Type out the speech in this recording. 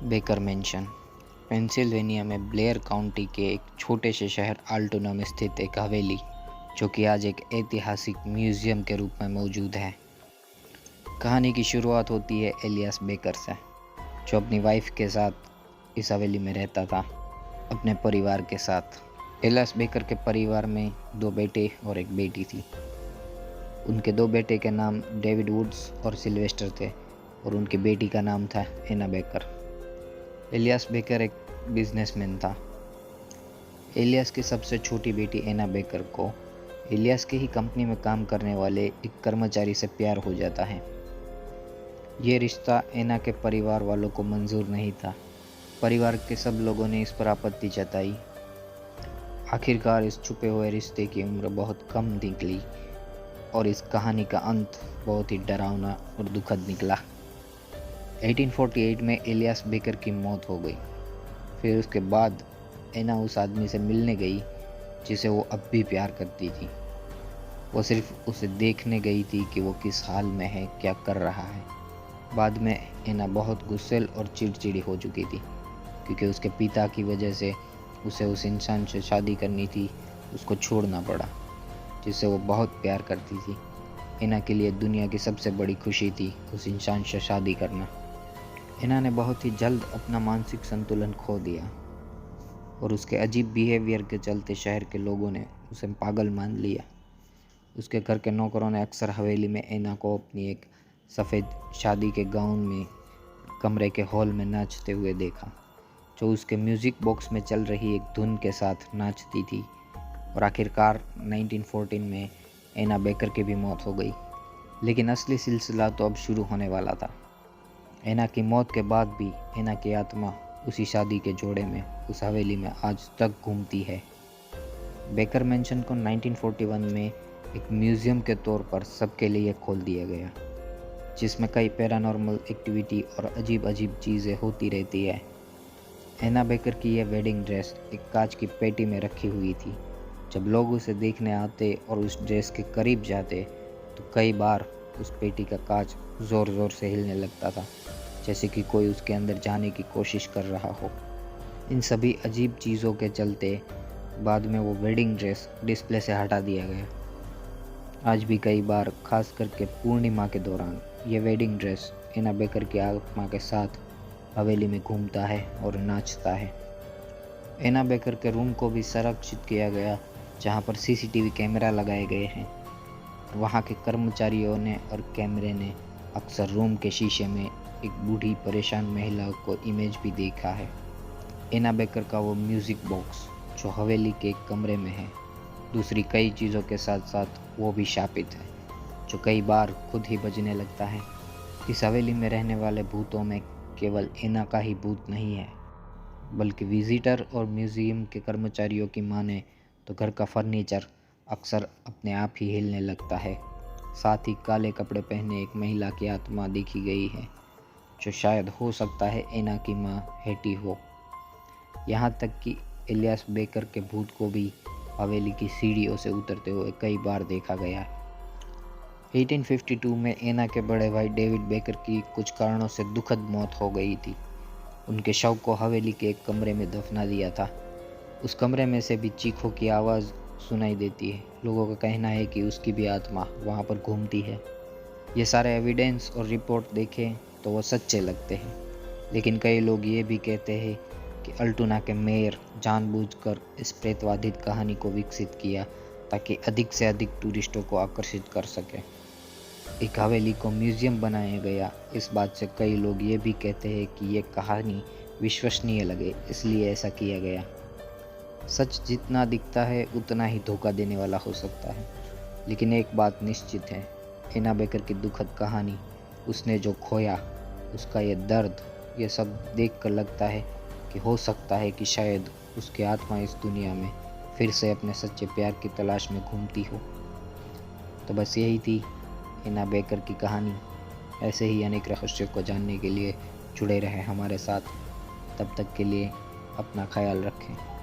Baker mention Pennsylvania में Blair county के एक छोटे से शहर आल्टोना में स्थित एक हवेली, जो कि आज एक ऐतिहासिक म्यूजियम के रूप में मौजूद है। कहानी की शुरुआत होती है एलियास बेकर से, जो अपनी वाइफ के साथ इस हवेली में रहता था, अपने परिवार के साथ। एलियास बेकर के परिवार में 2 बेटे और 1 बेटी थी। उनके 2 बेटे के नाम डेविड वुड्स और सिल्वेस्टर थे और उनकी बेटी का नाम था एना बेकर। एलियास बेकर एक बिजनेसमैन था। एलियास की सबसे छोटी बेटी एना बेकर को एलियास की ही कंपनी में काम करने वाले एक कर्मचारी से प्यार हो जाता है। ये रिश्ता एना के परिवार वालों को मंजूर नहीं था। परिवार के सब लोगों ने इस पर आपत्ति जताई। आखिरकार इस छुपे हुए रिश्ते की उम्र बहुत कम निकली और इस कहानी का अंत बहुत ही डरावना और दुखद निकला। 1848 में एलियास बेकर की मौत हो गई। फिर उसके बाद एना उस आदमी से मिलने गई जिसे वो अब भी प्यार करती थी। वो सिर्फ उसे देखने गई थी कि वो किस हाल में है, क्या कर रहा है। बाद में एना बहुत गुस्सैल और चिड़चिड़ी हो चुकी थी, क्योंकि उसके पिता की वजह से उसे उस इंसान से शादी करनी थी। उसको छोड़ना पड़ा जिससे वो बहुत प्यार करती थी। एना के लिए दुनिया की सबसे बड़ी खुशी थी उस इंसान से शादी करना। एना ने बहुत ही जल्द अपना मानसिक संतुलन खो दिया और उसके अजीब बिहेवियर के चलते शहर के लोगों ने उसे पागल मान लिया। उसके घर के नौकरों ने अक्सर हवेली में एना को अपनी एक सफ़ेद शादी के गाउन में कमरे के हॉल में नाचते हुए देखा, जो उसके म्यूज़िक बॉक्स में चल रही एक धुन के साथ नाचती थी। और आखिरकार 1914 में एना बेकर की भी मौत हो गई। लेकिन असली सिलसिला तो अब शुरू होने वाला था। एना की मौत के बाद भी एना की आत्मा उसी शादी के जोड़े में उस हवेली में आज तक घूमती है। बेकर मेंशन को 1941 में एक म्यूज़ियम के तौर पर सबके लिए खोल दिया गया, जिसमें कई पैरानॉर्मल एक्टिविटी और अजीब अजीब चीज़ें होती रहती है। एना बेकर की यह वेडिंग ड्रेस एक कांच की पेटी में रखी हुई थी। जब लोग उसे देखने आते और उस ड्रेस के करीब जाते तो कई बार उस पेटी का कांच ज़ोर ज़ोर से हिलने लगता था, जैसे कि कोई उसके अंदर जाने की कोशिश कर रहा हो। इन सभी अजीब चीज़ों के चलते बाद में वो वेडिंग ड्रेस डिस्प्ले से हटा दिया गया। आज भी कई बार, खास करके पूर्णिमा के दौरान, ये वेडिंग ड्रेस एना बेकर की आत्मा के साथ हवेली में घूमता है और नाचता है। एना बेकर के रूम को भी संरक्षित किया गया, जहाँ पर सीसीटीवी कैमरा लगाए गए हैं। वहाँ के कर्मचारियों ने और कैमरे ने अक्सर रूम के शीशे में एक बूढ़ी परेशान महिला को इमेज भी देखा है। एना बेकर का वो म्यूज़िक बॉक्स जो हवेली के एक कमरे में है, दूसरी कई चीज़ों के साथ साथ वो भी शापित है, जो कई बार खुद ही बजने लगता है। इस हवेली में रहने वाले भूतों में केवल एना का ही भूत नहीं है, बल्कि विजिटर और म्यूज़ियम के कर्मचारियों की माने तो घर का फर्नीचर अक्सर अपने आप ही हिलने लगता है। साथ ही काले कपड़े पहने एक महिला की आत्मा देखी गई है, जो शायद हो सकता है एना की माँ हेटी हो। यहाँ तक कि एलियास बेकर के भूत को भी हवेली की सीढ़ियों से उतरते हुए कई बार देखा गया है। 1852 में एना के बड़े भाई डेविड बेकर की कुछ कारणों से दुखद मौत हो गई थी। उनके शव को हवेली के एक कमरे में दफना दिया था। उस कमरे में से भी चीखों की आवाज़ सुनाई देती है। लोगों का कहना है कि उसकी भी आत्मा वहाँ पर घूमती है। ये सारे एविडेंस और रिपोर्ट देखें तो वो सच्चे लगते हैं, लेकिन कई लोग ये भी कहते हैं कि अल्टोना के मेयर जानबूझकर इस प्रेतवाधित कहानी को विकसित किया ताकि अधिक से अधिक टूरिस्टों को आकर्षित कर सके। एक हवेली को म्यूज़ियम बनाया गया, इस बात से कई लोग ये भी कहते हैं कि ये कहानी विश्वसनीय लगे, इसलिए ऐसा किया गया। सच जितना दिखता है उतना ही धोखा देने वाला हो सकता है, लेकिन एक बात निश्चित है, एना बेकर की दुखद कहानी, उसने जो खोया, उसका ये दर्द, ये सब देखकर लगता है कि हो सकता है कि शायद उसकी आत्मा इस दुनिया में फिर से अपने सच्चे प्यार की तलाश में घूमती हो। तो बस यही थी एना बेकर की कहानी। ऐसे ही अनेक रहस्यों को जानने के लिए जुड़े रहें हमारे साथ। तब तक के लिए अपना ख्याल रखें।